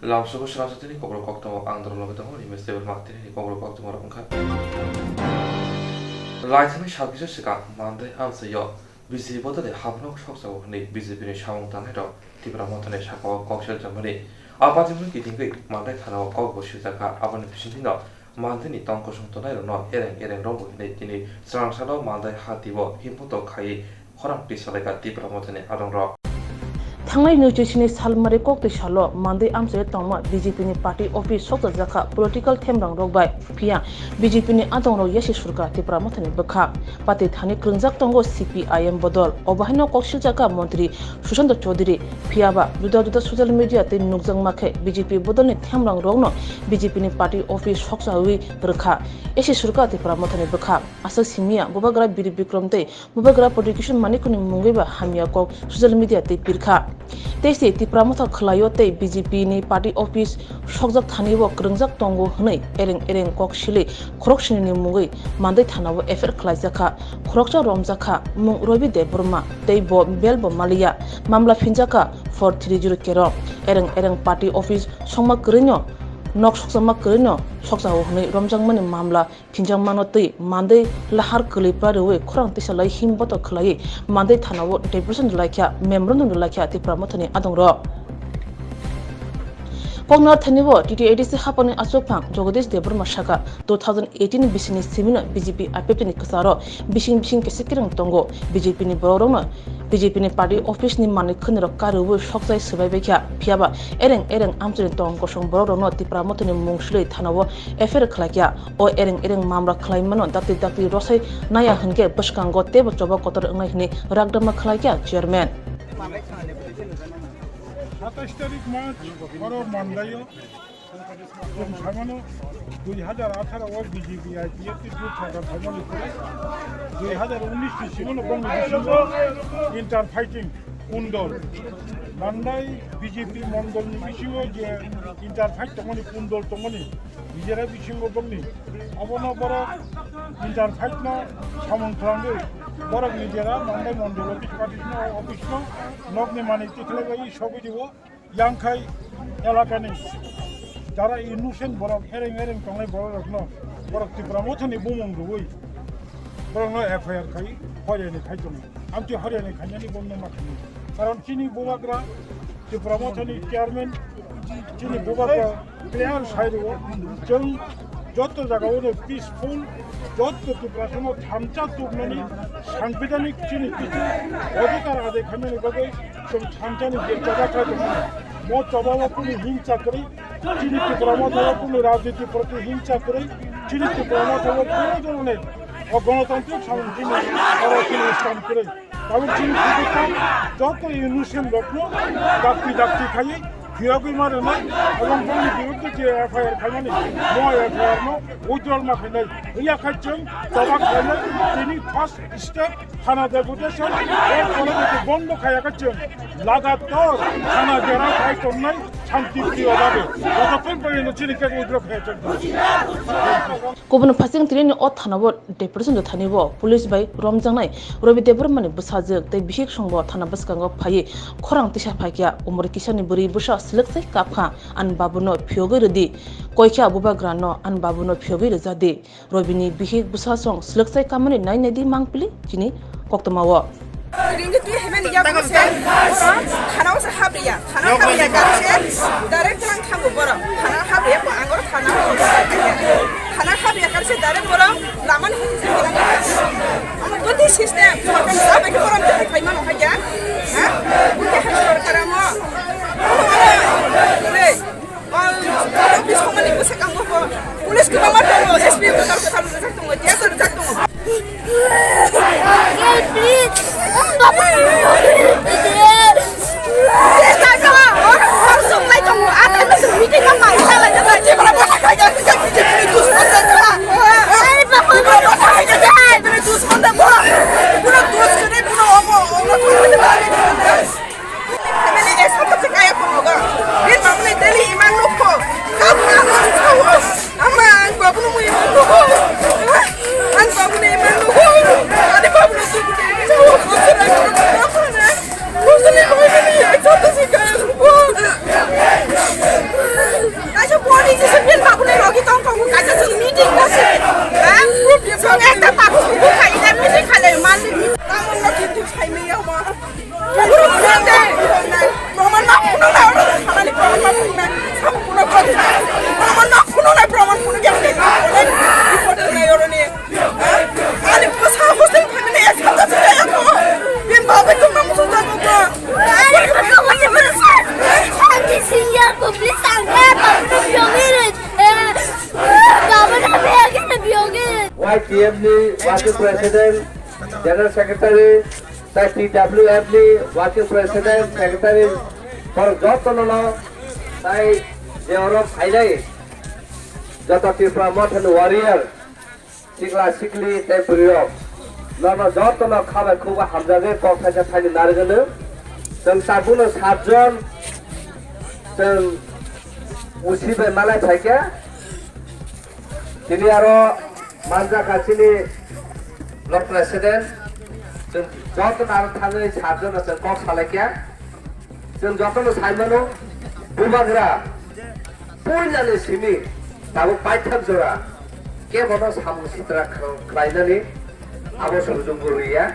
Lamsuko Swrangchati Kokborok Koktwama Androlo Betamo Imestable Martin Kokborok Koktwama Unka Lightning Shalkisha Sika Monday answer your busy bottle the Habnok Shops of Nick busy in Shang Tanedo Tibramontane Shako Kokshel Germany Apartment getting Monday Tano Kokbo Shutaka Avan Pishino Mantini Tonko Shontonero no Eren Robo Netini Swrangchati Monday Hativo Himpoto Kai Horam Pisaleka Tibramontane Adon Rock Thanglai nutrition salmari kok te shalo mande amse tongma BJP ni party office sok jaka political themrang rokbai pia BJP ni adong ro yeshi surka te pramothani bakha pate thani krunjak tongo CPIM bodol obahino kokshil jaka mantri Sushant Chaudhary pia ba juda social media te nukjang makhe BJP bodol ni themrang rokno BJP ni party office sok jawi rakha yeshi surka te pramothani bakha asa simia bobagra biri bikrom te bobagra politician manikuni mungeba hamia kok social media te pirkha Tesi tipramotha khlayote BJP ni party office shokjak thanibo krungjak tongo hnei ereng kokshili khorokshini ni mugui mandai thanabo FR khlaijaka khorokcha romjaka mung robi de burma teibo belbo malia mamla phinjaka 430 kero ereng party office songma krenyo nok soksama krenyo soksa hnei romjangmani mamla phinjangmano tei mandai lahar kliparwe khorang tisalai himboto khlai mandai thanabo deputation laikya membrandung laikya ti pramothani adongro Kongnar Thanibo TT80 hapani asopang Jagadish Debrma Shaka 2018 bisini simina BJP IPP ni kasaro bising kesikirang tongo BJP ni bororong BJP ni party office ni mani khnero karubu shokjai subai bekya phiaba ereng amchrin tong kosong bororong no tipramotoni mungshli thanabo FR khlakya o ereng mamra khlaimano dakti rosai naya hunke bashkango tebo choba kotor ngai hni ragdama khlakya chairman 27 তারিখ March বড় মান্দাইও সামানো 2018 ওর BJP IPF group সরকার ভ্রমণ করে 2019 সীমানো বঙ্গ ইন্টার ফাইটিং কুন্দর মান্দাই বিজেপি মন্ডল বিশিঙ্গ যে ইন্টার ফাইট তমনি কুন্দর তমনি নিজেরা বিশিঙ্গ বঙ্গনি অবন বড় ইন্টার ফাইট না সামন্ত্রাঙ্গে বড় নিজেরা মান্দাই মন্ডল অফিস নগ্নি মানে টিকলেবাই সবই দিব ইয়াংখাই এলাকানি যারা ইনুসেন বড় এরেং টংলাই বড় রকম বড় ত্রিপুরামথনি বুমং রুই বড় এফআইআর খাই হরিয়ানি খাইতো আমি হরিয়ানি খাইনানি বন্ধ মাখানি কারণ চিনি বোবাগ্রা ত্রিপুরামথনি চেয়ারম্যান চিনি বোবাগ্রা প্লেয়ার সাইড जों যত জায়গায় পিসফুল যত ত্রিপুরাসন থামচা তুবনানি সাংবিধানিক চিনি কিছু অধিকার আদায় খাইনানি বাদে जों থামচানি যে জায়গাটা মো চবাবপুনি হিংসা করে চিনি ত্রিপুরামথনি রাজনীতি প্রতি হিংসা করে চিনি ত্রিপুরামথনি কোনো ধরনের গণতান্ত্রিক সামগ্রী স্থান করে কারণ চিনি যত ইউনিশন রত্ন ডাক্তি খাইয়ে ফিরাবি মারে নাই এবং বঙ্গের বিরুদ্ধে যে এফআইআর খাইনানি নয় এফআইআর নো উইথড্রল মাখাইনাই ইয়া খাইছেন তবা খাইনাই তিনি ফার্স্ট স্টেপ থানা ডেপুটেশন এর কলেজে বন্ধ খাইয়া খাচ্ছেন লাগাতার থানা জেরা খাই করনাই শান্তিপ্রিয়ভাবে যতক্ষণ পর্যন্ত চিনিকে উইথড্র খাইছেন Kubun pasing trini o thanabo deputation do thanibo police bai romjangnai robi debrmani busajak tei bihik songbo thana baskango phai khorang tisa phaikya umur kisani buri busa selekse kapha an babuno phyogai redi koikya buba grano an babuno phyogai rejadi robini bihik busa song selekse kamani nai nedi mangpili chini Koktwama Ringgit tu hemen ya bose, khana usa habriya garse, direct lang thamu boro, khana habriya ko angor khana habriya garse direct boro, laman hinse lang. Amar budi system, kan sabe ko ram te khai mano haja, ha? Buke hasor karamo. Le, al office ko mani bose kang ko, police ko mamar to, SP ko tar ko thamu jak tungo, dia sar jak tungo. Please. YTM ni Wakil President, General Secretary, tai TWF ni Wakil President, Secretary, for jotono tai Europe Hailai, joto Tripura Mountain Warrior, Sikla Sikli Tempuriok, lama jotono khabar kuba hamjage kokthasa thani narganu, जों साबुनो 7 जन जों उसिबे मालाय थाइके दिनै आरो मानजा खाथिनि block president जों जतन आरो थाङै 7 जन जों कक सालायके जों जतन साइमानो बुबाग्रा पुइनाले सिमि दाबो पाइथाम जरा के बनो सामुसित्रा खालायनानै आबो सुजुंगुरिया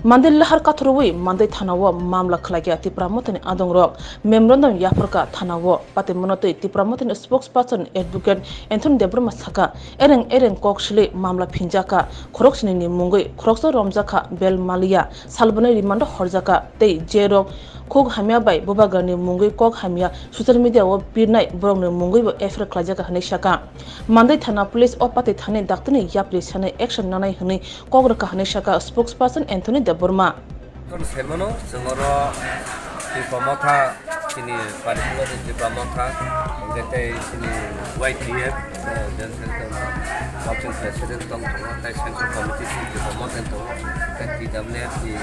Mandai lahar kathroi mandai thanawo mamla khlagya tipramotani adongrok memrondam yaphurka thanawo patemonotoi tipramotani spokesperson advocate Anthony Debroma saka ereng kokshli mamla phinjaka khoroksini ni mungoi khorokso romjaka bel malia salbonai rimando horjaka tei jerok khog hamya bai bobagani mungoi kok hamya social media o birnai borongni mungoi bo efra khlajaka hne saka mandai thana police o pate thane daktani yapli sane action nanai hne kograka hne saka spokesperson Anthony Debroma Semano semoro di pamotha sini particular di pamotha ngete sini YTF dan Wakil President tong tai Central Committee di pamotha tong tai TWF di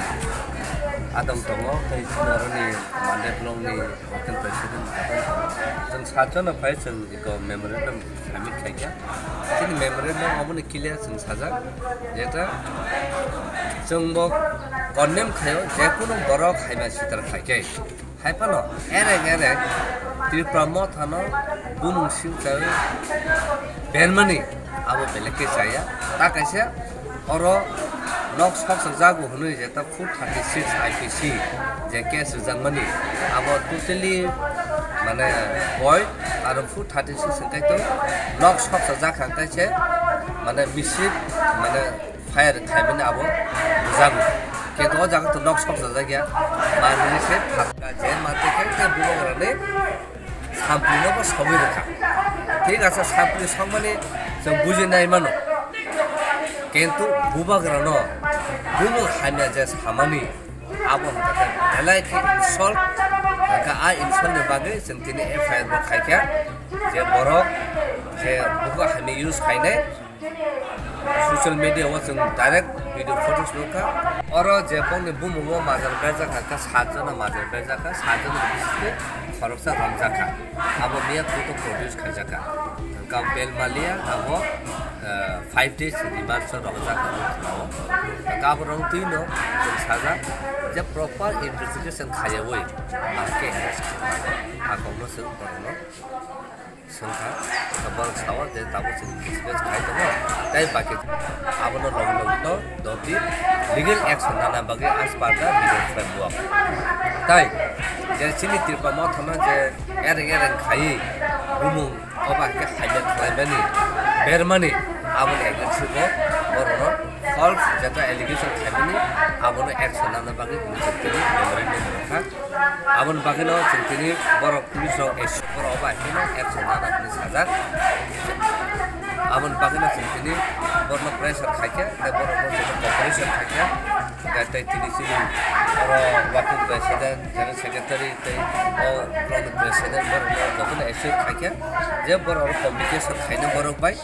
Adam tongo tai sinaro ni mandai blong ni Wakil President dan sajana pai sing iko memorandum kami kaya sini memorandum amune clear sing saja eta जोंबो गन्नेम खायो जेकुनो बरो खाइमा सितर खाइके खाइपानो array त्रिपुरामा थानो बुमुंसिम जाय बेनमनि आबो बेलेके जाया ता कैसे अरो नक सक जागो हुनु जेता फुड 36 IPC जे केस जंगमनि आबो टोटली माने बय आरो फुड 36 संकाइतो नक सक जाखां कैसे माने मिसिब माने फायर खाइमाने आबो जागो के तो जागो तो नक सक जागिया माने से फाका जे माते के बुलगरने सामप्लिनोबो सबै रखा ठीक আছে सामप्लि संमाने जों बुजिनाय मानो किन्तु बुबाग्रानो बुमु खाइमा जे सामानि आबो हलाय के सल्ट का आ इनसलनि बागै जों दिनै एफआईआर बो खाइका जे बरक जे बुबा हानि use खाइनाय social media was direct video photos loka oro je pone bumumo mazar beja ka sajana mazar beja ka sajana bisne faroksa ramjaka abo mia photo produce khajaka ka bel malia abo 5 days remand so ramjaka ka abo rong tino saja je proper investigation khaya woi aske akono se porno संखा खबर छावा दे ताबो से discuss खाइ दो ताइ बाकी आबनो लंगलंगतो दोति legal action नाना बगे as per the legal framework ताइ जे सिनि तिरपामा थमा जे एरें खाइ बुमु अबा के खाइले खाइबेनि बेरमानि आबनो एगेन्स्टबो बरनो फल्स जेता एलिगेशन खाइबेनि आबनो एक्शन नाना बगे बुजितनि मेमोरेन्डम रखा आबन बागेनो चिंतिनि बर पुलिस एस बर अबा केनो एक्शन नाना पुलिस हजार आबन बागेनो चिंतिनि बरनो प्रेशर खाइके ते बरनो कोऑपरेशन खाइके गाते तिनिसि बर वाकिल प्रेसिडेंट जनरल सेक्रेटरी ते ओ ब्लॉक प्रेसिडेंट बरनो जतन एसे खाइके जे बर कम्युनिकेशन खाइने बरक बाय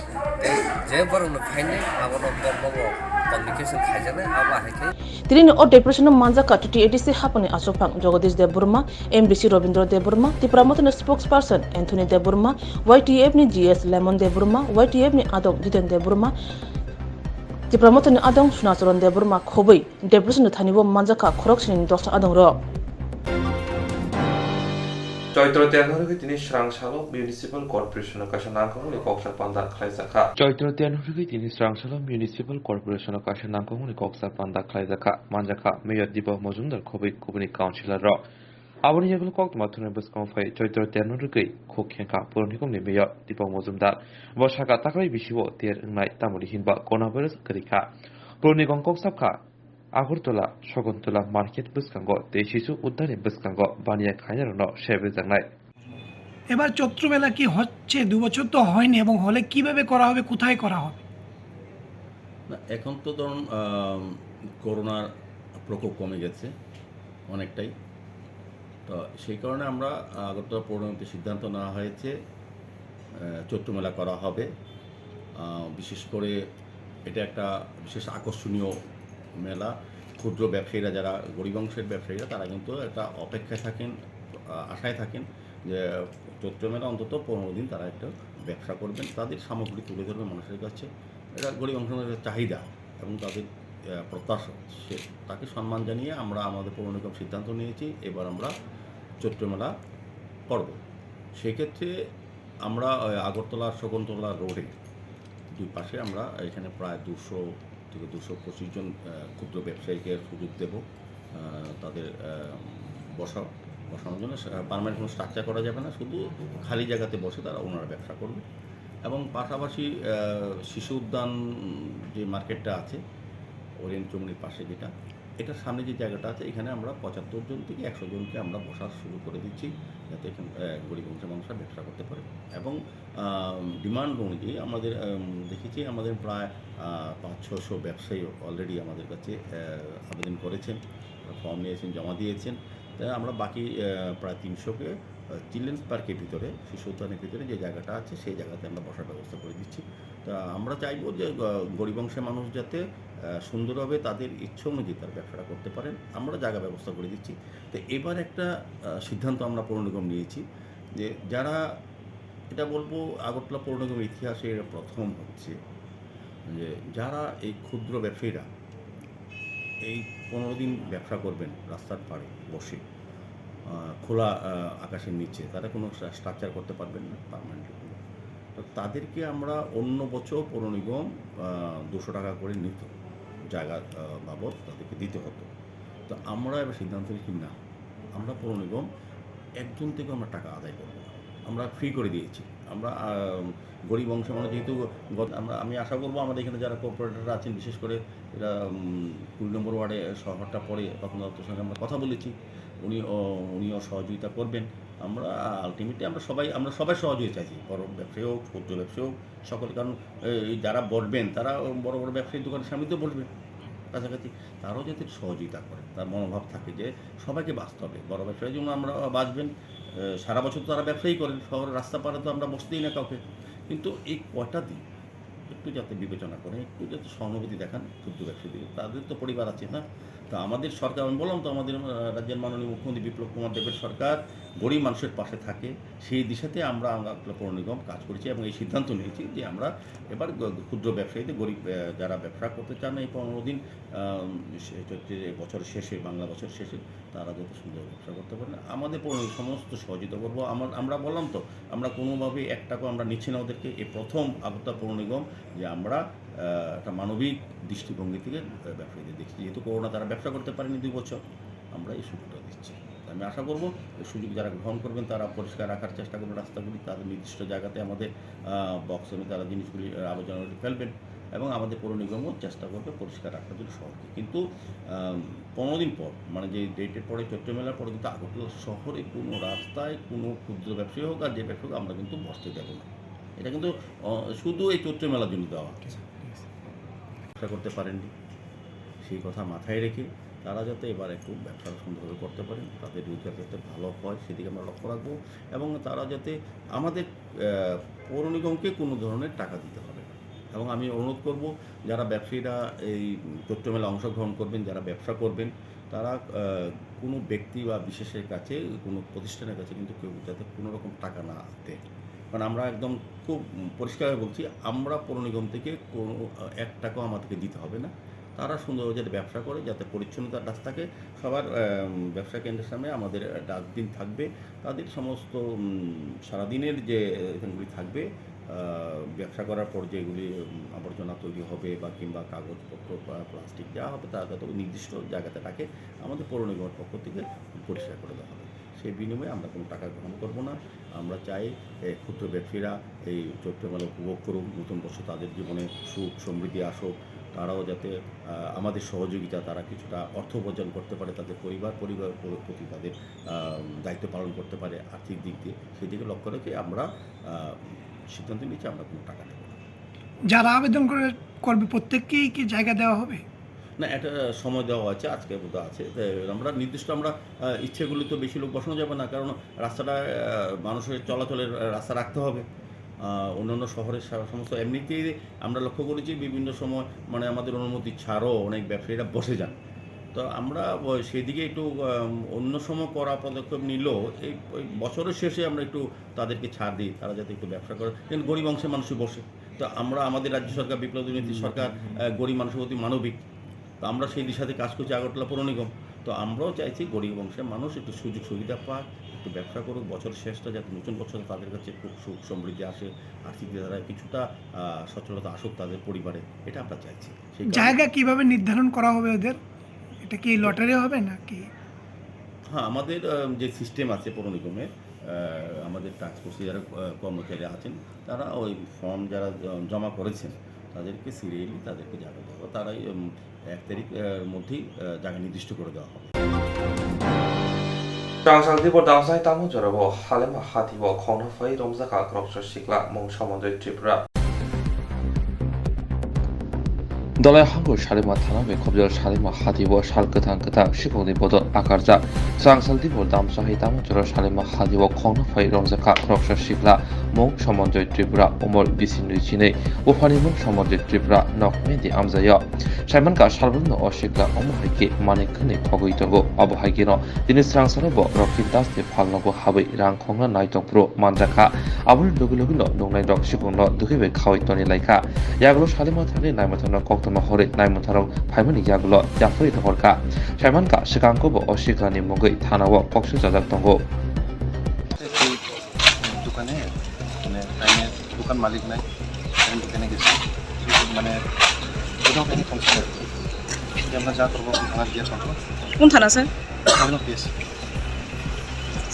ते जे बरनो खाइने आबनो बरनो कम्युनिकेशन खाइजाने आबा हाइके Tirini o depression manja ka TTADC hapani asopang Jagadish Deburma, MDC Robindra Deburma, Tipramotani spokesperson Anthony Deburma, YTF ni GS Lemon Deburma, YTF ni Adong Jiten Deburma, Tipramotani Adong Sunasaron Deburma Kobai, depression thanibo manja ka khoroksin dosa Adong ro. চৈত্র 13 তিনি শ্রাংশালো municipal কর্পোরেশনের কাছে নামকমনি কক্সা পান্দা খাইজাখা চৈত্র 13 তিনি শ্রাংশালো municipal কর্পোরেশনের কাছে নামকমনি কক্সা পান্দা খাইজাখা মানজাখা mayor Dipak Majumdar খবি কুবনি councillor র আবনি যেগুলো কক্তমা থুনে বসকম phi চৈত্র 13 গৈ খোখেঙ্কা পুরনিকমনি মেয়র দীপক মজুমদার বসাকা তাকলাই বিশিও তিয়ার নাই তামলি হিনবা কোনাভাইরাস করিখা পুরনিকম কক্সাখা আগরতলা শগনতলা মার্কেট বসকাঙ্গ দেশিসু উদ্যানে বসকাঙ্গ বানিয়া খাইনারনো শেবে জাংনাই এবার চৈত্রবেলা কি হচ্ছে 2 বছর তো হয়নি এবং হলে কিভাবে করা হবে কোথায় করা হবে না এখন তো ধরুন করোনার প্রকোপ কমে গেছে অনেকটাই, তো সেই কারণে আমরা আগরতলা পৌর নিগমে সিদ্ধান্ত নেওয়া হয়েছে চৈত্র মেলা করা হবে। বিশেষ করে এটা একটা বিশেষ আকর্ষণীয় মেলা। ক্ষুদ্র ব্যবসায়ীরা, যারা গরিব অংশের ব্যবসায়ীরা, তারা কিন্তু একটা অপেক্ষায় থাকেন, আশায় থাকেন যে চৈত্র মেলা অন্তত 15 দিন তারা একটা ব্যবসা করবেন, তাদের সামগ্রী তুলে ধরবে মানুষের কাছে। এটা গরিব অংশের চাহিদা এবং তাদের প্রত্যাশা, তাকে সম্মান জানিয়ে আমরা আমাদের পৌর নিগম সিদ্ধান্ত নিয়েছি এবার আমরা চৈত্র মেলা করব। সেক্ষেত্রে আমরা আগরতলা শকুন্তলা রোডে দুই পাশে আমরা এখানে প্রায় 200 থেকে 225 জন ক্ষুদ্র ব্যবসায়ীকে সুযোগ দেব। তাদের বসানোর জন্য পার্মানেন্ট কোনো স্ট্রাকচার করা যাবে না, শুধু খালি জায়গাতে বসে তারা ওনারা ব্যবসা করবে। এবং পাশাপাশি শিশু উদ্যান যে মার্কেটটা আছে ওরিয়েন্ট চৌমুনির পাশে, যেটা এটার সামনে যে জায়গাটা আছে, এখানে আমরা 75 জন থেকে 100 জনকে আমরা বসার শুরু করে দিচ্ছি, যাতে এখানে গরিব অংশের মানুষরা ব্যবসা করতে পারে। এবং ডিমান্ড অনুযায়ী আমাদের দেখেছি আমাদের প্রায় 500-600 ব্যবসায়ী অলরেডি আমাদের কাছে আবেদন করেছেন, ফর্ম নিয়েছেন, জমা দিয়েছেন। তাই আমরা বাকি প্রায় 300কে চিলড্রেন্স পার্কের ভিতরে, শিশু উদ্যানের ভিতরে যে জায়গাটা আছে সেই জায়গাতে আমরা বসার ব্যবস্থা করে দিচ্ছি। তা আমরা চাইবো যে গরিব অংশের মানুষ যাতে সুন্দরভাবে তাদের ইচ্ছে অনুযায়ী তার ব্যবসাটা করতে পারেন, আমরা জায়গা ব্যবস্থা করে দিচ্ছি। তো এবার একটা সিদ্ধান্ত আমরা পৌর নিগম নিয়েছি যে যারা, এটা বলবো আগরতলা পৌর নিগমের ইতিহাসে এটা প্রথম হচ্ছে যে যারা এই ক্ষুদ্র ব্যবসায়ীরা এই 15 দিন ব্যবসা করবেন রাস্তার পাড়ে বসে খোলা আকাশের নিচে, তারা কোনো স্ট্রাকচার করতে পারবেন না পার্মানেন্টলি। তো তাদেরকে আমরা অন্য বছর পৌর নিগম 200 টাকা করে নিত, জায়গা বাবদ তাদেরকে দিতে হতো। তো আমরা এবার সিদ্ধান্ত নিচ্ছি না, আমরা পৌর নিগম একজন থেকে আমরা টাকা আদায় করব না, আমরা ফ্রি করে দিয়েছি। আমরা গরিব অংশ মানে যেহেতু আমি আশা করবো আমাদের এখানে যারা কর্পোরেটররা আছেন, বিশেষ করে এরা 2 নম্বর ওয়ার্ডে শহরটা পড়ে, তখন দত্তর সঙ্গে আমরা কথা বলেছি, উনিও সহযোগিতা করবেন। আমরা আলটিমেটলি আমরা সবাই সহযোগিতা চাইছি, বড় ব্যবসায়ী হোক, ক্ষুদ্র ব্যবসায়ী হোক, সকলে। কারণ এই যারা বসবেন তারা বড় বড় ব্যবসায়ীর দোকানের সামনে তো বসবেন কাছাকাছি, তারাও যাতে সহযোগিতা করে, তার মনোভাব থাকে যে সবাইকে বাঁচতে হবে। বড় ব্যবসায়ীর জন্য আমরা বাঁচবেন, সারা বছর তো তারা ব্যবসায়ী করেন, শহরের রাস্তা পারে তো আমরা বসতেই না কাউকে। কিন্তু এই কয়টা দিন একটু যাতে বিবেচনা করেন, একটু যাতে সহানুভূতি দেখান ক্ষুদ্র ব্যবসায়ীদের, তাদের তো পরিবার আছে না। তো আমাদের সরকার, আমি বললাম তো, আমাদের রাজ্যের মাননীয় মুখ্যমন্ত্রী বিপ্লব কুমার দেবের সরকার গরিব মানুষের পাশে থাকে, সেই দিশাতে আমরা পৌর নিগম কাজ করেছি এবং এই সিদ্ধান্ত নিয়েছি যে আমরা এবার ক্ষুদ্র ব্যবসায়ীদের, গরিব যারা ব্যবসা করতে চান এই 15 দিন বছরের শেষে, বাংলা বছর শেষে, তারা যাতে সুন্দর ব্যবসা করতে পারেন, আমাদের পৌর নিগম সমস্ত সহযোগিতা করবো। আমরা বললাম তো, আমরা কোনোভাবে 1 টাকাও আমরা নিচ্ছি না ওদেরকে। এই প্রথম আগরতলা পৌর নিগম যে আমরা একটা মানবিক দৃষ্টিভঙ্গি থেকে ব্যবসায়ীদের দেখছি, যেহেতু করোনা তারা ব্যবসা করতে পারেনি 2 বছর, আমরা এই সুযোগটা দিচ্ছি। আমি আশা করবো এই সুযোগ যারা গ্রহণ করবেন তারা পরিষ্কার রাখার চেষ্টা করবেন রাস্তাগুলি, তাদের নির্দিষ্ট জায়গাতে আমাদের বক্সে তারা জিনিসগুলি আবর্জনাগুলি ফেলবেন এবং আমাদের পৌর নিগমও চেষ্টা করবে পরিষ্কার রাখার জন্য শহরকে। কিন্তু 15 দিন পর, মানে যে ডেটের পরে, চৈত্র মেলার পরে, কিন্তু আগরতলা শহরে কোনো রাস্তায় কোনো ক্ষুদ্র ব্যবসায়ী হোক আর যে ব্যবসা হোক, আমরা কিন্তু বসতে দেবো না। এটা কিন্তু শুধু এই চৈত্র মেলার জন্য দেওয়া, ব্যবসা করতে পারেননি সেই কথা মাথায় রেখে তারা যাতে এবার একটু ব্যবসা সুন্দরভাবে করতে পারেন, তাদের রোজগার যাতে ভালো হয় সেদিকে আমরা লক্ষ্য রাখবো। এবং তারা যাতে আমাদের পৌর নিগমকে কোনো ধরনের টাকা দিতে হবে না। এবং আমি অনুরোধ করব যারা ব্যবসায়ীরা এই চৈত্র মেলায় অংশগ্রহণ করবেন, যারা ব্যবসা করবেন, তারা কোনো ব্যক্তি বা বিশেষের কাছে, কোনো প্রতিষ্ঠানের কাছে কিন্তু কেউ যাতে কোনো রকম টাকা না দেয়। কারণ আমরা একদম খুব পরিষ্কারভাবে বলছি, আমরা পৌর নিগম থেকে কোনো 1 টাকাও আমাদেরকে দিতে হবে না। তারা সুন্দরভাবে যাতে ব্যবসা করে, যাতে পরিচ্ছন্নতার ডাক থাকে। সবার ব্যবসা কেন্দ্রের সামনে আমাদের ডাস্টবিন থাকবে, তাদের সমস্ত সারাদিনের যে এখানগুলি থাকবে, ব্যবসা করার পর যেগুলি আবর্জনা তৈরি হবে বা কিংবা কাগজপত্র বা প্লাস্টিক যা হবে, তারা যাতে নির্দিষ্ট জায়গাতে রাখে, আমাদের পৌর নিগমের পক্ষ থেকে পরিষ্কার করে দেওয়া হবে। সেই বিনিময়ে আমরা কোনো টাকা গ্রহণ করব না। আমরা চাই ক্ষুদ্র ব্যবসায়ীরা এই চৈত্র মেলা উপভোগ করুক, নতুন বছর তাদের জীবনে সুখ সমৃদ্ধি আসুক, তারাও যাতে আমাদের সহযোগিতা, তারা কিছুটা অর্থ উপার্জন করতে পারে, তাদের পরিবার প্রতি তাদের দায়িত্ব পালন করতে পারে আর্থিক দিক দিয়ে, সেদিকে লক্ষ্য রেখে আমরা সিদ্ধান্ত নিচ্ছি আমরা কোনো টাকা নেব না। যারা আবেদন করবে, প্রত্যেককেই কি জায়গা দেওয়া হবে? না, একটা সময় দেওয়া আছে, আজকে বোধ আছে। আমরা নির্দিষ্ট ইচ্ছেগুলি তো বেশি লোক বসানো যাবে না, কারণ রাস্তাটা মানুষের চলাচলের রাস্তা রাখতে হবে। অন্যান্য শহরের সমস্ত এমনিতেই আমরা লক্ষ্য করেছি বিভিন্ন সময় আমাদের অনুমতি ছাড়ও অনেক ব্যবসায়ীরা বসে যান। তো আমরা সেদিকে একটু অন্য সময় করা পদক্ষেপ নিলেও ওই বছরের শেষে আমরা একটু তাদেরকে ছাড় দিই, তারা যাতে একটু ব্যবসা করে, কিন্তু গরিব অংশের মানুষই বসে। তো আমাদের রাজ্য সরকার বিপ্লবী নীতি সরকার, গরিব মানুষের প্রতি মানবিক, তো আমরা সেই দিশাতে কাজ করছি আগরতলা পৌর নিগম। তো আমরাও চাইছি গরিব অংশের মানুষ একটু সুযোগ সুবিধা পাক, একটু ব্যবসা করুক, বছরের শেষটা যাতে নতুন বছর তাদের কাছে খুব সুখ সমৃদ্ধি আসে, আর্থিক দ্বারা কিছুটা সচ্ছলতা আসুক তাদের পরিবারে, এটা আমরা চাইছি। জায়গা কিভাবে নির্ধারণ করা হবে ওদের? এটা কি লটারি হবে নাকি? হ্যাঁ, আমাদের যে সিস্টেম আছে পৌর নিগমের, আমাদের টাস্ক ফোর্সে যারা কর্মচারী আছেন তারা ওই ফর্ম যারা জমা করেছেন তাদেরকে সিরিয়ালি তাদেরকে জায়গা দেওয়া, তারাই 1 তারিখের মধ্যেই জায়গা নির্দিষ্ট করে দেওয়া হবে। Swrangchati damsai tamu jorabo halema hatibo khongno phai romjaka krokso sikla mong samondoi Tripura. Dalai হাঙ্গর সারিমা থানাবে খবজাল সারিমা হাতিব সাল গোথাং গোথাং শিখনি বদ আকারজা স্রাংচালতি দামসাহি তামচর সারিমা হাতিব খংনো ফাই রমজাকা রক্সা শিখলা মং সমন্বয় ত্রিপুরা অমর বিসিনুই চিনে উফানিমুন সমন্বয় ত্রিপুরা নকমেদি আমজায় সাইমানকা সালবন্ন অশিখলা অমহাইকে মানে খনি খগই তঙ্গ অবহাইকে দিনে স্রাংসারব রকিন দাসতে ফালনব হাবৈ রাং খংনা নাইতংপ্রো মানজাকা আবুল লগুলগুলো নংনাই রক শিখংন দুখিবে খাওয়াই তনি লাইকা ইয়াগুলো সালিমা থানে নাইমাথন Koktwama hore naimutarong phaimani yagulo jafoi thorka saimanka sikangkobo osiklani mongoi thanawo koksu jajak tongo dukane taine dukan malik nai taine dukane gese মানে কোথাও কোনো কমপ্লেন যে আমরা যা করবো থানা দিয়ে করবো। কোন থানা স্যার?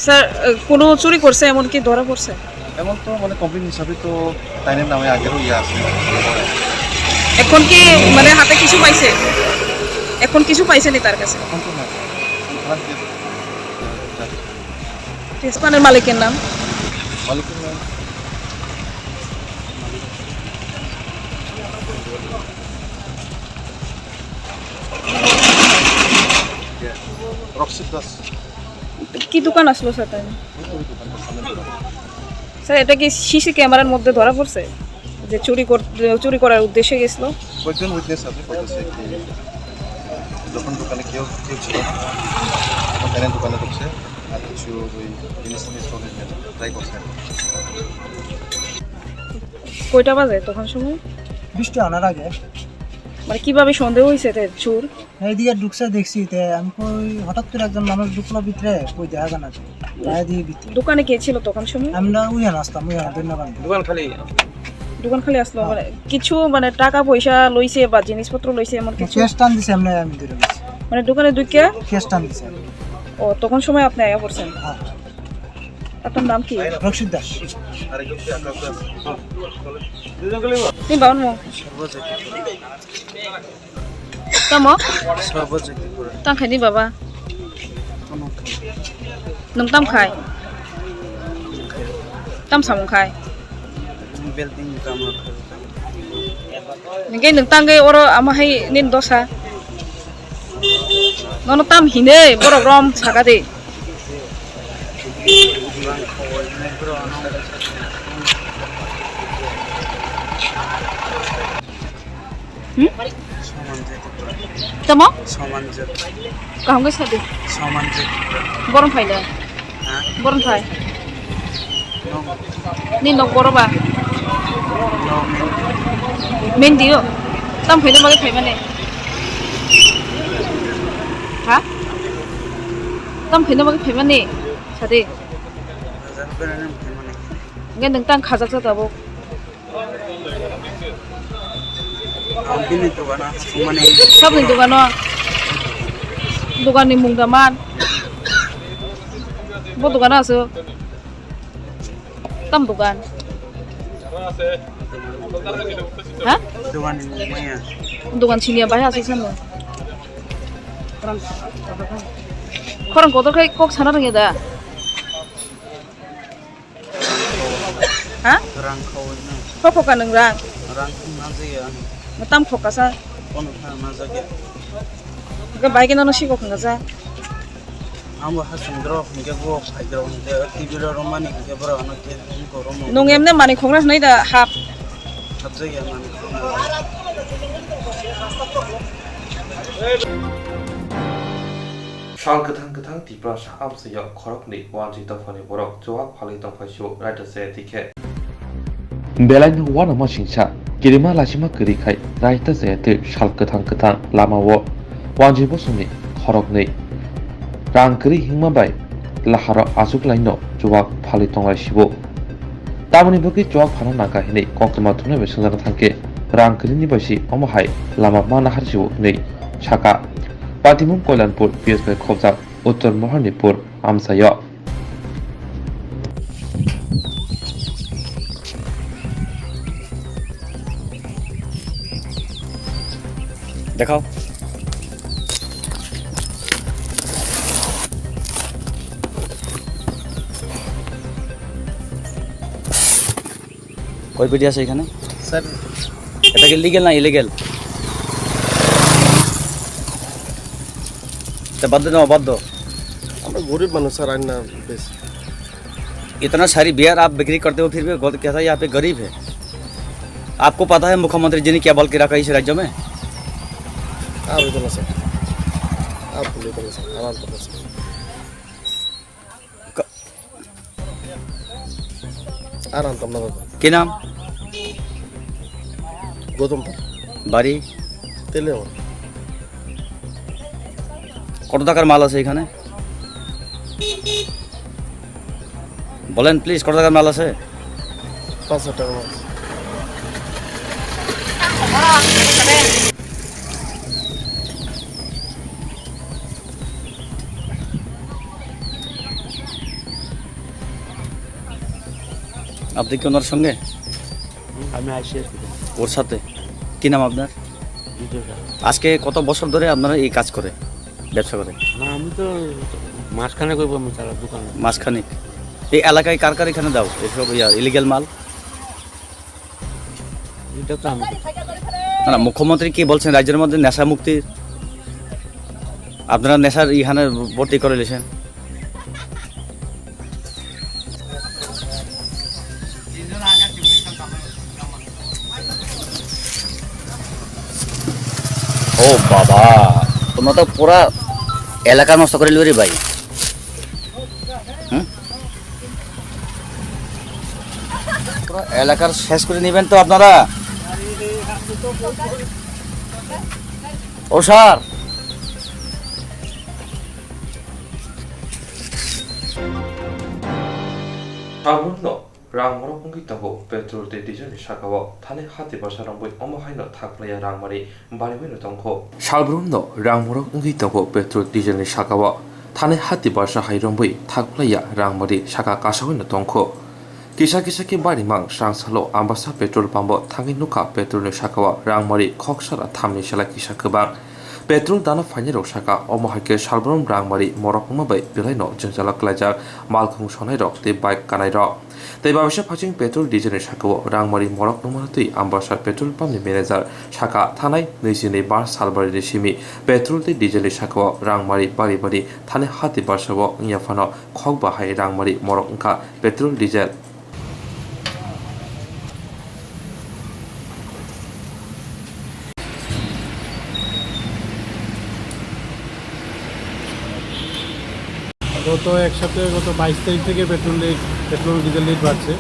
স্যার কোনো চুরি করছে এমন কি ধরা পড়ছে? এমন তো কমপ্লেন হিসাবে তো তাইনের নামে আগেরও আছে। এখন কি হাতে কিছু পাইছে? এখন কিছু পাইছে নি তার কাছে? এখন তো না, দোকানের মালিকের নাম? মালিকের নাম রক্সিত দাস। কি দোকান আসলো স্যার? তাই স্যার এটা কি সিসি ক্যামেরার মধ্যে ধরা পড়ছে যে চুরি করার উদ্দেশ্যে গেছিল? কয়েকজন উইটনেস আছে বলতেছে কি যখন দোকানে কেউ ছিল তখন তারা দোকানে ঢুকছে আর কিছু ওই জিনিস ট্রাই করছে। কয়টা বাজে তখন সময়? 20টা আনার আগে। কিভাবে সন্দেহ হয়েছে চোর? এইদিকে ঢুকছে দেখছি, আমি কই হঠাৎ করে একজন মানুষ ঢুকলো ভিতরে, কই দেখা জানা দোকানে কে ছিল তখন সময়? আমরা আসতাম ধন্যবাদ। দোকান খালি আসলো কিছু টাকা পয়সা লইছে বা জিনিসপত্র লইছে এমন কিছু? ক্যাশ টান দিছে আমি ধরে নিছি। দোকানে ঢুকে ক্যাশ টান দিছে। ও তখন সময় আপনি আয়া পড়ছেন? হ্যাঁ। আপনার নাম কি? রক্ষিত দাস। নি বাউন মো Tamo? Tang khai ni baba. Nung tam khai. Tam sam khai. Ngai nung tang gai oro ama hai nin dosa. Nono tam hine borok rom saga de. Tamo? Somanjat. Kahong guys hadi. Somanjat. Borong phai da. Borong phai. Ni nok boro ba. Men dio. Tam phai da mage phai mane. Ha? Tam phai da mage phai mane. Sadi. Ngen deng tang khajak sa tabo. Sab ni dukan no. Dukan ni mungdaman. Bo dukan aso. Tam dukan. Ha? Dukan ni maya. Dukan sini apa ya aso sana? Korang kotor kai kok sana rengi da. Ha? Orang kau ni. Kok kan ngrang? Orang tu nanti ya. tam khokasa কোনো না জাগে ga bike na no shi ko khanga আমো হাসুন্দ্র কে গো ফাইদা হইতে টিভির রমানি কে বড় অনেকে গরম nong emne mani khongna nei da hap সব জায়গায় মানে Shal ketang ketang di prasa amsaya korok ni wanji tafani borok jawab hali tangfasyo raita se tike. Belai no wana ma singsa kirima lasima kerikai raita se te shal ketang ketang lama wo wanji bosuni korok ni rang keri hingma bai lahara asuk laino jawab hali tangfasyo. Tamani bagi jawab hana naga hini Koktwama thune besengana thangke rang keri ni basi omahai lama mana harjiwo ni Shaka Patimum Kolanpur PSB Khobjak Uttar Mohanipur Amsaya দেখাও কয় পেটি আছে এখানে sir এটা কি legal না illegal বাধ্য না অবাধ্য আমরা গরিব মানুষ স্যার আইন না বেশ इतना सारी बियर आप बिक्री करते हो फिर भी कहता है यहाँ पे गरीब है आपको पता है मुख्यमंत्री जी ने क्या बल के रखा है इस राज्य में आप बोलो ना सर आप बोलो ना सर आराम करो सर आराम करना बाबा কি নাম গৌতম বাড়ি তেলে কত টাকার মাল আছে এখানে বলেন প্লিজ কত টাকার মাল আছে 500 টাকা মাছ আপনি কি ওনার সঙ্গে আমি আসি ওর সাথে কি নাম আপনার আজকে কত বছর ধরে আপনারা এই কাজ করে ব্যবসা করে না আমি তো মাঝখানে করবো আমি তার দোকান মাঝখানে এই এলাকায় কার কার এখানে দাও এসব ইলিগ্যাল মাল এটা তো আমি না না মুখ্যমন্ত্রী কি বলছেন রাজ্যের মধ্যে নেশা মুক্তির আপনারা নেশার ইহানে ভর্তি করে নিয়েছেন ও বাবা তোমরা তো পুরা এলাকা নষ্ট করে লিও রে ভাই পুরো এলাকার শেষ করে নেবেন তো আপনারা ও sir Shalburno rang morok pungi tago petrol te diesel ni shakawo thane hati basa rangboi omohaino thaklaya rangmari bariwino tongkho Shalburno rang morok pungi tago petrol diesel ni shakawo thane hati basa hairamboi thaklaya rangmari shaka kasawino tongkho Kisa kisa ke bari mang sang salo ambasa petrol pambo thangi nuka petrol ni shakawa rangmari khoksara thamni shala kisa kebang Petrol dana fanya rok shaka omohake Shalburno rangmari morok mabai bilaino jongjala klajak malkhung sonai rok te bike kanai rok Tei babasha phaching petrol diesel ni shakawo rangmari morok numanatui ambasa petrol pump ni manager shaka thanai 22 bar salbari ni simi petrol te diesel ni shakawo rangmari bari bari thane hati barsawo ngiyafano khokba hai rangmari morok ungka petrol diesel গত 22 তারিখ থেকে petrol diesel rate বাড়ছে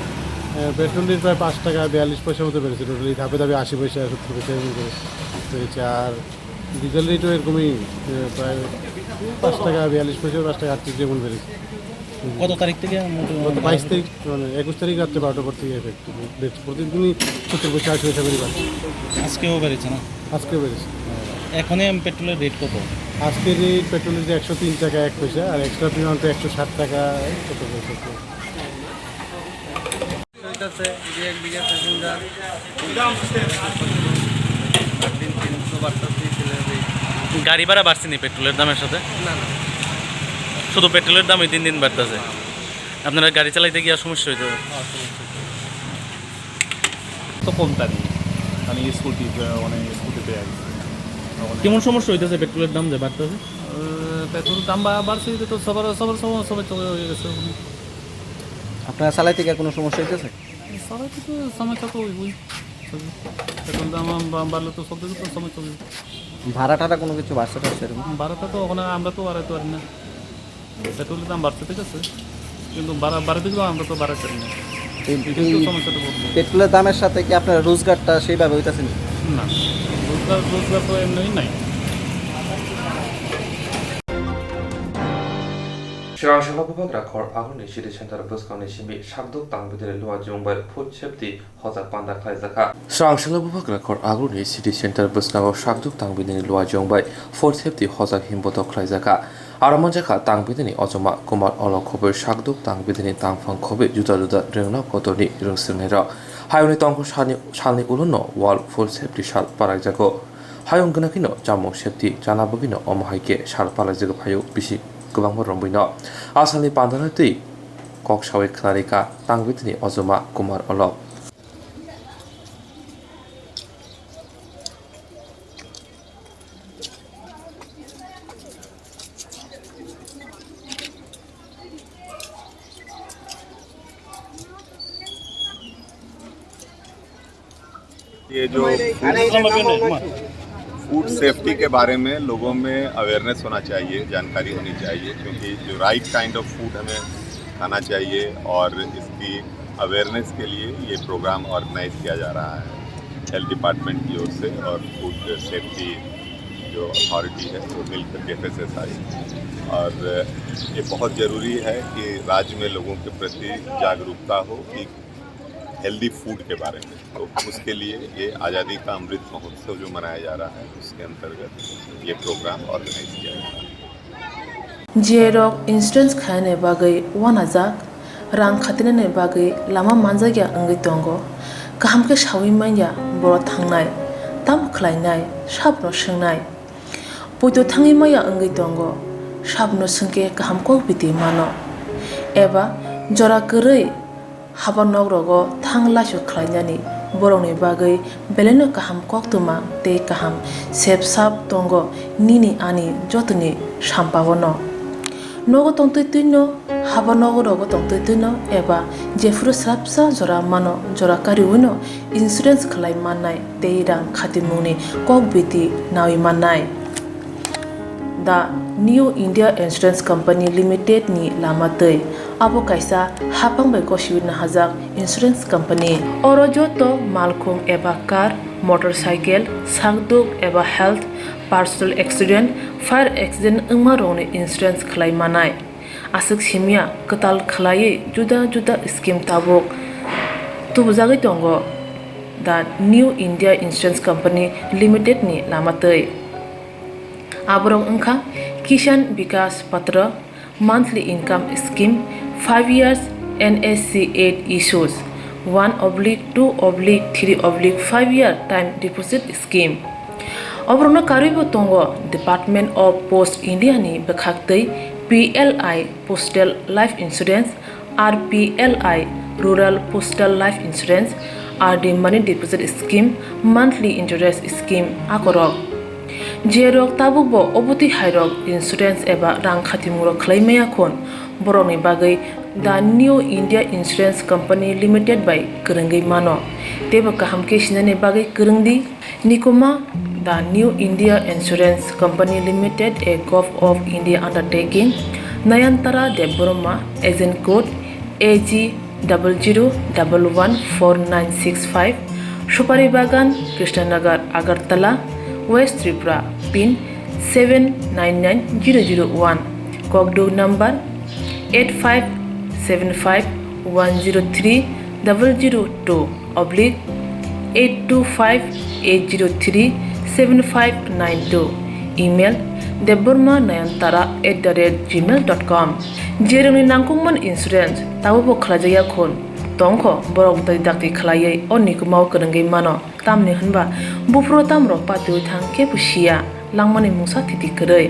petrol rate প্রায় 5 টাকা 42 পয়সার মতো বেড়েছে totally ধাপে ধাপে 80 পয়সা 70 পয়সা এরকম করে বেড়েছে আর ডিজেল রেটও এরকমই প্রায় 5 টাকা 42 পয়সা 5 টাকা 38 যেমন বেড়েছে কত তারিখ থেকে গত 22 তারিখ মানে 21 তারিখ রাত্রে 12টার পর থেকে এফেক্ট বেড়েছে প্রতিদিনই 70 পয়সা 80 পয়সা করে বাড়ছে আজকেও বেড়েছে না আজকেও বেড়েছে এখনই পেট্রোলের রেট কত আজকের রেট পেট্রোলের যে 103 টাকা 1 পয়সা আর এক্সট্রা প্রিমিয়াম তো 160 টাকা কত পয়সা গাড়ি ভাড়া বাড়ছে নি পেট্রোলের দামের সাথে শুধু পেট্রোলের দামই দিন দিন বাড়তেছে আপনারা গাড়ি চালাইতে গিয়ে সমস্যা হইতো তো কম দামি মানে স্কুটিতে আর কেমন সমস্যা হইতেছে পেট্রোলের দাম যে বাড়তেছে? পেট্রোল দাম বাড়ছে তো সবার চলে হয়ে গেছে। আপনার চালাইতে গিয়ে কোনো সমস্যা হইতেছে? সবাই তো সমস্যা তো ওই পেট্রোল দাম বাড়লে তো সব দিকে তো সমস্যা হবে। ভাড়া টাড়া কোনো কিছু বাড়ছে টাড়ছে এরকম? ভাড়াটা তো ওখানে আমরা তো বাড়াইতে পারি না। পেট্রোলের দাম বাড়ছে ঠিক আছে, কিন্তু বাড়াতে গেলেও আমরা তো বাড়াইতে পারি না। সমস্যাটা পেট্রোলের দামের সাথে কি আপনার রোজগারটা সেইভাবে হইতেছে না? রোজগার তো এমনি নাই। Swrangchati bubak rakhor aguni city center buskani shimi shakduk tangbidere luwa jungbai food safety hozak panda khaizaka. Swrangchati bubak rakhor aguni city center buskani shakduk tangbidere luwa jungbai food safety hozak himboto khaizaka. Aramanjaka tangbideni ojoma kumar olokhobe shakduk tangbideni tangphang khobe juda rengna kotorni rungsirnero. Hayoni tongko shalni ulunno wall food safety shal parakjago. Hayong gnakino jamung safety janabogino omohaike shal parakjago phayo bisi गोबां रंबैनो आसामनि पान्दाना दै ककसावै खारिका तांबितनि अजमा कुमार अलक ये जो food safety के बारे में लोगों में अवेयरनेस होना चाहिए, जानकारी होनी चाहिए, क्योंकि जो राइट काइंड ऑफ फूड हमें खाना चाहिए और इसकी अवेयरनेस के लिए ये प्रोग्राम ऑर्गेनाइज किया जा रहा है हेल्थ डिपार्टमेंट की ओर से और फूड सेफ्टी जो अथॉरिटी है वो मिलकर के FSSAI। और ये बहुत ज़रूरी है कि राज्य में लोगों के प्रति जागरूकता हो कि हेल्दी फूड के बारे में, तो उसके लिए ये आज़ादी का अमृत महोत्सव जो मनाया जा रहा है उसके अंतर्गत ये प्रोग्राम ऑर्गेनाइज किया जा रहा है। जेरक इंश्योरेंस खाने बागै वानाजाक रां खातिने बागै लामा मानजागिया अंगै दंगो गाहाम के सावै माइया बर' थांनाय ताम खलायनाय साबनो सोंनाय बयदो थाङै माइया अंगै दंगो साबनो सोंके गाहाम को बिदि मानो एबा जरा गोरै हाबा नगरगो थां लासु खलायनानै बर'नि बागै बेलेनो गाहाम कक्तमा ते गाहाम सेब साब दंगो निनि आनि जतनि साम्पावनो नगो तंतैतैनो हाबा नगरगो तंतैतैनो एबा जेफुर स्राबसा जरा मानो जरा कारिवनो इन्सुरेन्स खलाय माननाय ते रां खातिमुनि कक बिदि नावि माननाय दा new India insurance company limited नि लामातै abo kaisa hapang bai kosiwina hajak insurance company oro joto malkhung eba car motorcycle sakduk eba health personal accident fire accident ungma rongni insurance khlai manai asuk simia katal khlai juda juda scheme tabok tubujagi tongo the new india insurance company limited ni lamatei aborong ungkha kisan vikas patra monthly income scheme 5 years NSC 8 issues 1/2/3/5 year time deposit scheme obrona karibo tongo Department of Post India ni bekhaktei PLI Postal Life Insurance RPLI Rural Postal Life Insurance RD Money Deposit Scheme Monthly Interest Scheme akorok jerok tabubo oboti hairok insurance eba rang khatimuro khlaimaya khon boroni bagai the new india insurance company limited by kerengei mano teba kaham ke sinane bagai kerengdi nikoma the new india insurance company limited a gov of india undertaking nayantara deboroma agent code AG 00114965 Supari Bagan Krishnanagar Agartala West Tripura pin 799001 Kokdo number 85751002/8258037592 email deborma9antara@gmail.com jeroni nangkungman insurance tabubo khlajaya khon tongkho borok dai dakti khlaiye onnikumau kerengei mano tamni hunba bufro tamro patu thangke pusia langmani mungsa thiti kerei